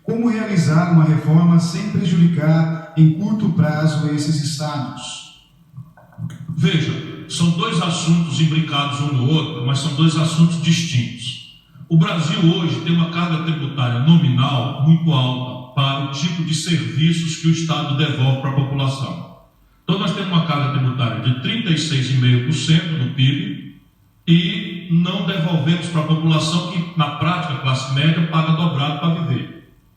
Como realizar uma reforma sem prejudicar em curto prazo esses estados? Veja, são dois assuntos imbricados um no outro, mas são dois assuntos distintos. O Brasil hoje tem uma carga tributária nominal muito alta para o tipo de serviços que o Estado devolve para a população. Então nós temos uma carga tributária de 36,5% do PIB e não devolvemos para a população que, na prática, a classe média paga dobrado para viver.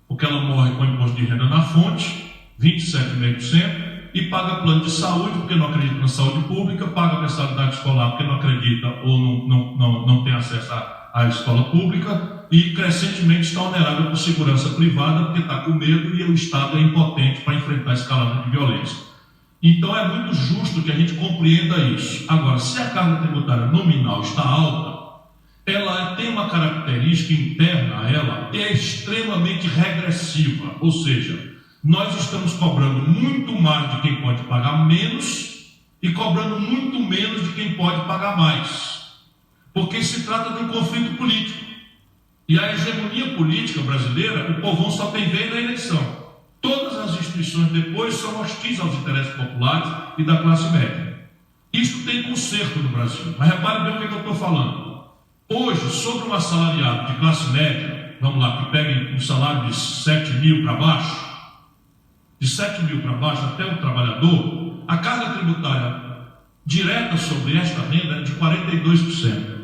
Porque ela morre com imposto de renda na fonte, 27,5%, e paga plano de saúde, porque não acredita na saúde pública, paga mensalidade escolar, porque não acredita ou não tem acesso à escola pública, e crescentemente está onerada por segurança privada, porque está com medo e o Estado é impotente para enfrentar a escalada de violência. Então é muito justo que a gente compreenda isso. Agora, se a carga tributária nominal está alta, ela tem uma característica interna a ela, que é extremamente regressiva, ou seja, nós estamos cobrando muito mais de quem pode pagar menos e cobrando muito menos de quem pode pagar mais, porque se trata de um conflito político. E a hegemonia política brasileira, o povão só tem vez na eleição. Todas as instituições depois são hostis aos interesses populares e da classe média. Isso tem conserto no Brasil, mas repare bem o que eu estou falando. Hoje, sobre um assalariado de classe média, vamos lá, que pegue um salário de 7 mil para baixo, de 7 mil para baixo até o trabalhador, a carga tributária direta sobre esta renda é de 42%.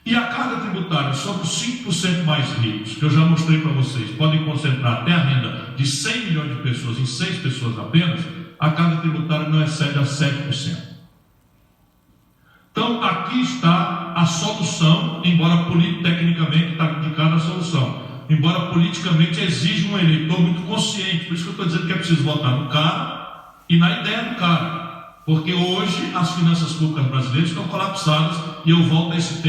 E a carga tributária sobre os 5% mais ricos, que eu já mostrei para vocês, podem concentrar até a renda de 100 milhões de pessoas em 6 pessoas apenas, a carga tributária não excede a 7%. Então, aqui está a solução, embora tecnicamente está indicada a solução, embora politicamente exija um eleitor muito consciente. Por isso que eu estou dizendo que é preciso votar no cara e na ideia do cara, porque hoje as finanças públicas brasileiras estão colapsadas e eu volto a esse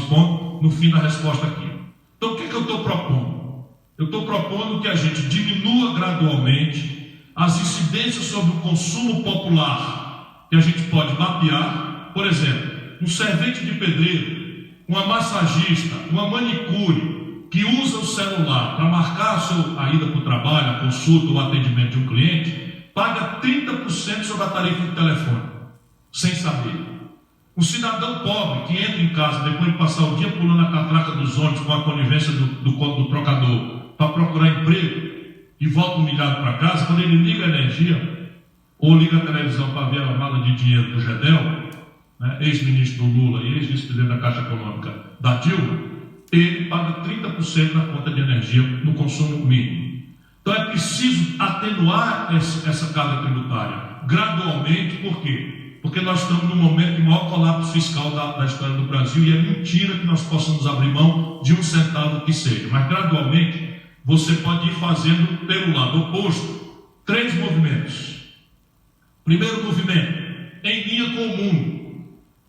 ponto no fim da resposta aqui. Então, o que eu estou propondo? Eu estou propondo que a gente diminua gradualmente as incidências sobre o consumo popular que a gente pode mapear. Por exemplo, um servente de pedreiro, uma massagista, uma manicure que usa o celular para marcar a ida para o trabalho, a consulta ou o atendimento de um cliente, paga 30% sobre a tarifa de telefone, sem saber. Um cidadão pobre que entra em casa depois de passar o dia pulando a catraca dos ônibus com a conivência do trocador para procurar emprego e volta humilhado para casa, quando ele liga a energia ou liga a televisão para ver a mala de dinheiro do Gedel, ex-ministro do Lula e ex-vice-presidente da Caixa Econômica da Dilma, ele paga 30% na conta de energia no consumo mínimo. Então é preciso atenuar essa carga tributária gradualmente. Por quê? Porque nós estamos num momento de maior colapso fiscal da história do Brasil e é mentira que nós possamos abrir mão de um centavo que seja. Mas gradualmente você pode ir fazendo pelo lado oposto 3 movimentos. Primeiro movimento, em linha com o mundo,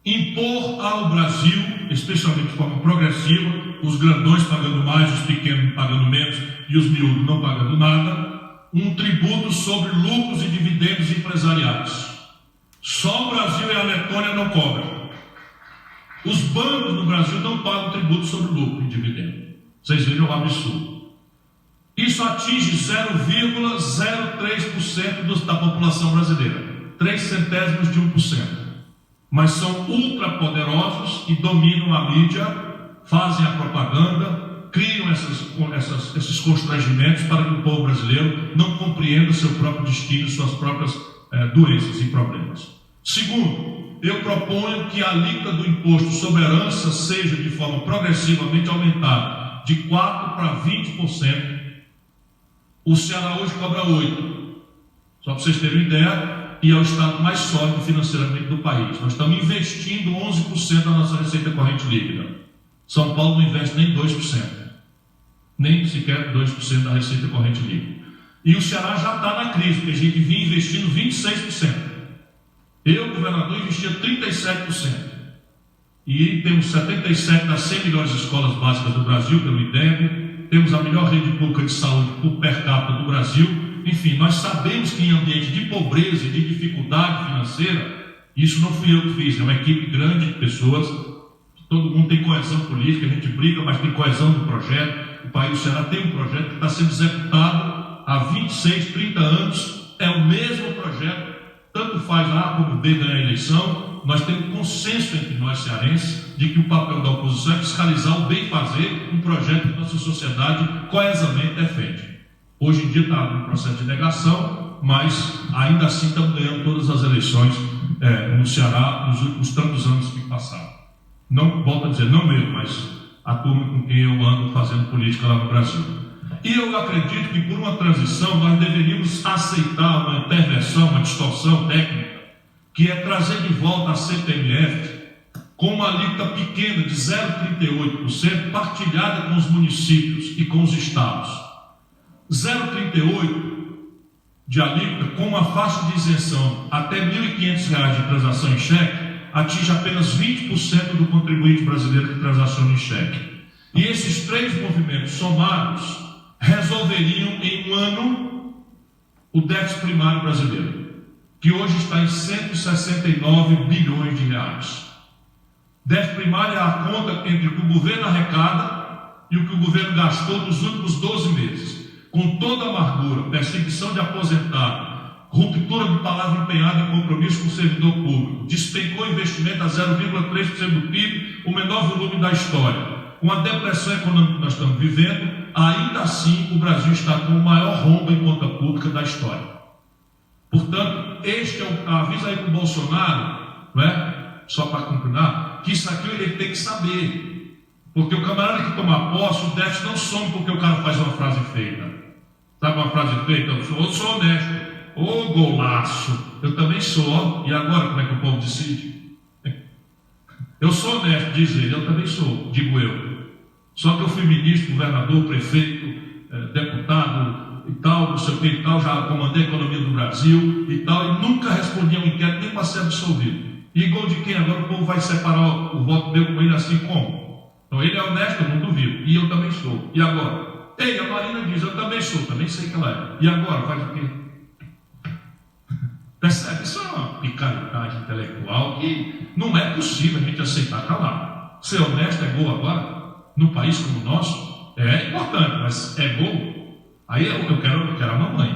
impor ao Brasil, especialmente de forma progressiva, os grandões pagando mais, os pequenos pagando menos e os miúdos não pagando nada, um tributo sobre lucros e dividendos empresariais. Só o Brasil e a Letônia não cobram. Os bancos no Brasil não pagam tributo sobre lucro e dividendo. Vocês viram o absurdo. Isso atinge 0,03% da população brasileira, 0,03%. Mas são ultrapoderosos e dominam a mídia, fazem a propaganda, criam esses constrangimentos para que o povo brasileiro não compreenda seu próprio destino, suas próprias doenças e problemas. Segundo, eu proponho que a alíquota do imposto sobre herança seja de forma progressivamente aumentada de 4% para 20%. O Ceará hoje cobra 8%. Só para vocês terem uma ideia, e é o estado mais sólido financeiramente do país. Nós estamos investindo 11% da nossa receita corrente líquida. São Paulo não investe nem 2%, nem sequer 2% da receita corrente líquida. E o Ceará já está na crise, porque a gente vinha investindo 26%. Eu, governador, investia 37%. E temos 77 das 100 melhores escolas básicas do Brasil, pelo IDEB, temos a melhor rede pública de saúde por per capita do Brasil. Enfim, nós sabemos que em ambiente de pobreza e de dificuldade financeira, isso não fui eu que fiz, é uma equipe grande de pessoas, todo mundo tem coesão política, a gente briga, mas tem coesão do projeto, o Ceará tem um projeto que está sendo executado há 26, 30 anos, é o mesmo projeto, tanto faz A como B ganhar a eleição. Nós temos consenso entre nós cearenses de que o papel da oposição é fiscalizar o bem fazer, um projeto que nossa sociedade coesamente defende. Hoje em dia está no processo de negação, mas ainda assim estamos ganhando todas as eleições no Ceará nos últimos tantos anos que passaram. Não, volto a dizer, não mesmo, mas a turma com quem eu ando fazendo política lá no Brasil. E eu acredito que por uma transição nós deveríamos aceitar uma intervenção, uma distorção técnica, que é trazer de volta a CPMF com uma alíquota pequena de 0,38%, partilhada com os municípios e com os estados. 0,38% de alíquota com uma faixa de isenção até R$ 1.500 de transação em cheque, atinge apenas 20% do contribuinte brasileiro que transaciona em cheque. E esses três movimentos somados resolveriam em um ano o déficit primário brasileiro, que hoje está em 169 bilhões de reais. Déficit primário é a conta entre o que o governo arrecada e o que o governo gastou nos últimos 12 meses. Com toda a amargura, perseguição de aposentado, ruptura de palavra empenhada em compromisso com o servidor público, despencou investimento a 0,3% do PIB, o menor volume da história. Com a depressão econômica que nós estamos vivendo, ainda assim o Brasil está com o maior rombo em conta pública da história. Portanto, este é o aviso aí para o Bolsonaro, não é? Só para combinar, que isso aqui ele tem que saber. Porque o camarada que toma posse, o déficit não some porque o cara faz uma frase feita. Sabe uma frase feita? Eu sou honesto. Ô golaço, eu também sou. E agora como é que o povo decide? Eu sou honesto, diz ele, eu também sou, digo eu. Só que eu fui ministro, governador, prefeito, deputado e tal, não sei o que e tal, já comandei a economia do Brasil e tal, e nunca respondi a um inquérito nem para ser absolvido. E igual de quem? Agora o povo vai separar o voto meu com ele assim como? Então ele é honesto, eu não duvido, e eu também sou. E agora? Ei, a Marina diz, eu também sou, também sei que ela é. E agora, faz o quê? Percebe? Isso é uma picaretagem intelectual que não é possível a gente aceitar calado. Ser honesto é gol agora? Num país como o nosso? É importante, mas é gol? Aí eu quero a mamãe.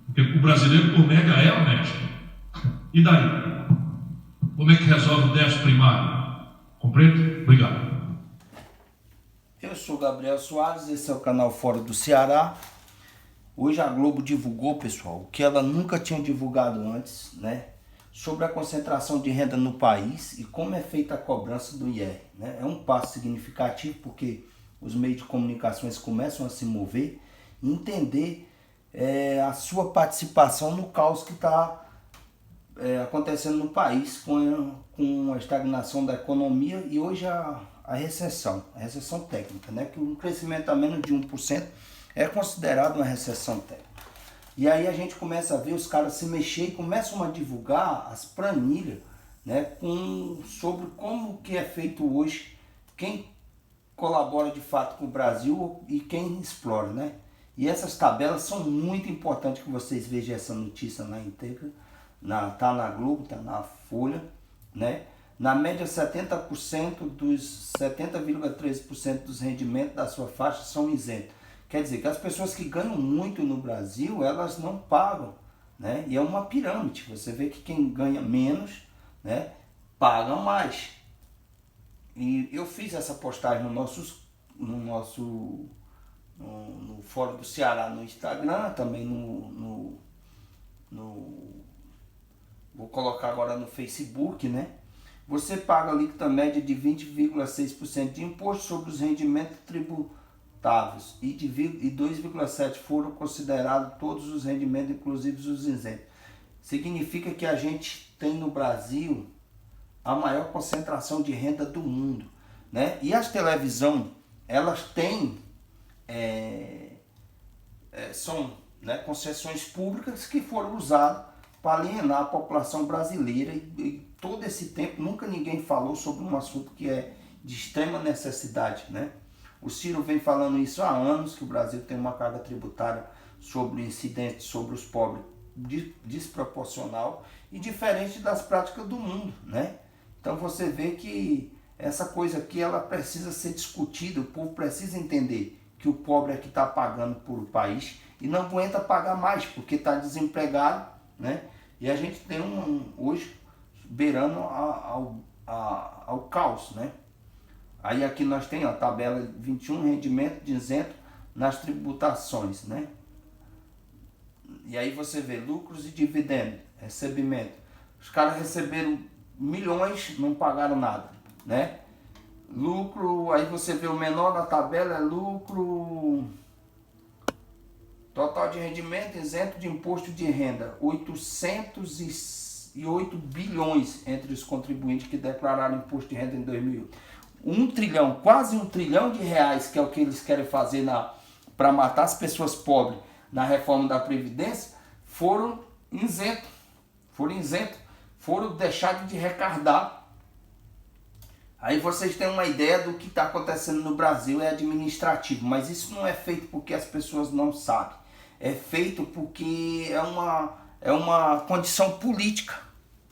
Porque o brasileiro, por mega, é honesto. E daí? Como é que resolve o déficit primário? Compreende? Obrigado. Eu sou Gabriel Soares, esse é o canal Fora do Ceará. Hoje a Globo divulgou, pessoal, o que ela nunca tinha divulgado antes, né? Sobre a concentração de renda no país e como é feita a cobrança do IR, né? É um passo significativo porque os meios de comunicações começam a se mover e entender a sua participação no caos que está acontecendo no país com a estagnação da economia e hoje a recessão técnica, né? Que um crescimento a menos de 1% é considerado uma recessão técnica. E aí a gente começa a ver os caras se mexer e começam a divulgar as planilhas, né, sobre como que é feito hoje, quem colabora de fato com o Brasil e quem explora, né? E essas tabelas são muito importantes que vocês vejam essa notícia na íntegra, tá na Globo, tá na Folha, né? Na média 70% dos 70,3% dos rendimentos da sua faixa são isentos. Quer dizer que as pessoas que ganham muito no Brasil, elas não pagam, né? E é uma pirâmide. Você vê que quem ganha menos, né, paga mais. E eu fiz essa postagem no Fórum do Ceará no Instagram, também vou colocar agora no Facebook, né? Você paga a alíquota média de 20,6% de imposto sobre os rendimentos tributáveis e 2,7% foram considerados todos os rendimentos, inclusive os isentos. Significa que a gente tem no Brasil a maior concentração de renda do mundo, né? E as televisões, elas têm são, né, concessões públicas que foram usadas para alienar a população brasileira e todo esse tempo nunca ninguém falou sobre um assunto que é de extrema necessidade, né? O Ciro vem falando isso há anos, que o Brasil tem uma carga tributária sobre o incidente, sobre os pobres, desproporcional e diferente das práticas do mundo, né? Então você vê que essa coisa aqui ela precisa ser discutida, o povo precisa entender que o pobre aqui está pagando por o país e não aguenta pagar mais porque está desempregado, né? E a gente tem hoje beirando ao caos, né? Aí aqui nós temos a tabela 21, rendimento de isento nas tributações, né? E aí você vê lucros e dividendos, recebimento. Os caras receberam milhões, não pagaram nada, né? Lucro, aí você vê o menor da tabela é lucro total de rendimento isento de imposto de renda, 808 bilhões entre os contribuintes que declararam imposto de renda em 2008. 1 trilhão, quase 1 trilhão de reais, que é o que eles querem fazer para matar as pessoas pobres na reforma da Previdência, foram isentos, foram deixados de arrecadar. Aí vocês têm uma ideia do que está acontecendo no Brasil, é administrativo, mas isso não é feito porque as pessoas não sabem, é feito porque é uma condição política,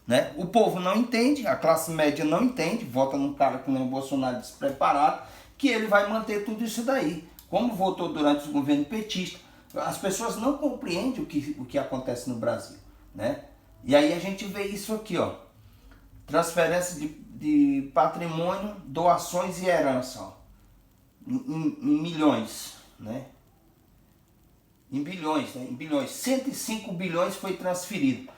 né? O povo não entende, a classe média não entende, vota num cara que nem o Bolsonaro despreparado, que ele vai manter tudo isso daí. Como votou durante o governo petista, as pessoas não compreendem o que acontece no Brasil, né? E aí a gente vê isso aqui, ó, transferência de patrimônio, doações e herança, ó, em milhões, né? Em bilhões, né? Em bilhões, 105 bilhões foi transferido.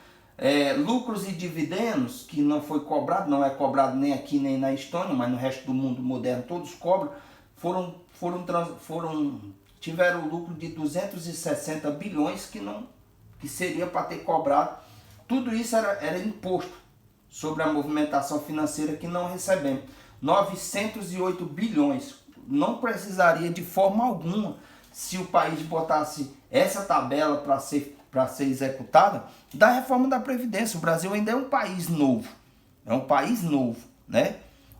Lucros e dividendos, que não foi cobrado, não é cobrado nem aqui nem na Estônia, mas no resto do mundo moderno todos cobram, tiveram lucro de 260 bilhões que seria para ter cobrado. Tudo isso era imposto sobre a movimentação financeira que não recebemos. 908 bilhões. Não precisaria de forma alguma, se o país botasse essa tabela para ser executada, da reforma da Previdência. O Brasil ainda é um país novo. É um país novo, né?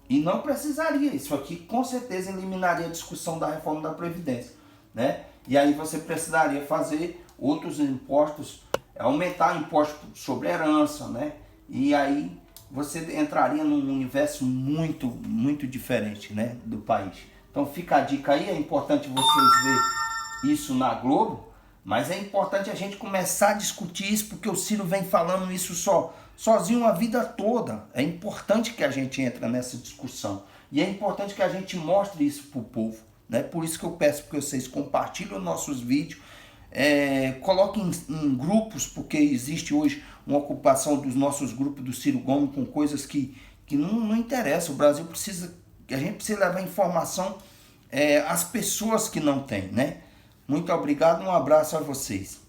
E não precisaria. Isso aqui com certeza eliminaria a discussão da reforma da Previdência, né? E aí você precisaria fazer outros impostos, aumentar imposto sobre herança, né? E aí você entraria num universo muito, muito diferente, né, do país. Então fica a dica aí, é importante vocês verem isso na Globo, mas é importante a gente começar a discutir isso, porque o Ciro vem falando isso sozinho a vida toda. É importante que a gente entre nessa discussão. E é importante que a gente mostre isso para o povo, né? Por isso que eu peço que vocês compartilhem nossos vídeos, coloquem em grupos, porque existe hoje uma ocupação dos nossos grupos do Ciro Gomes com coisas que não interessam. O Brasil a gente precisa levar informação às pessoas que não têm, né? Muito obrigado, um abraço a vocês.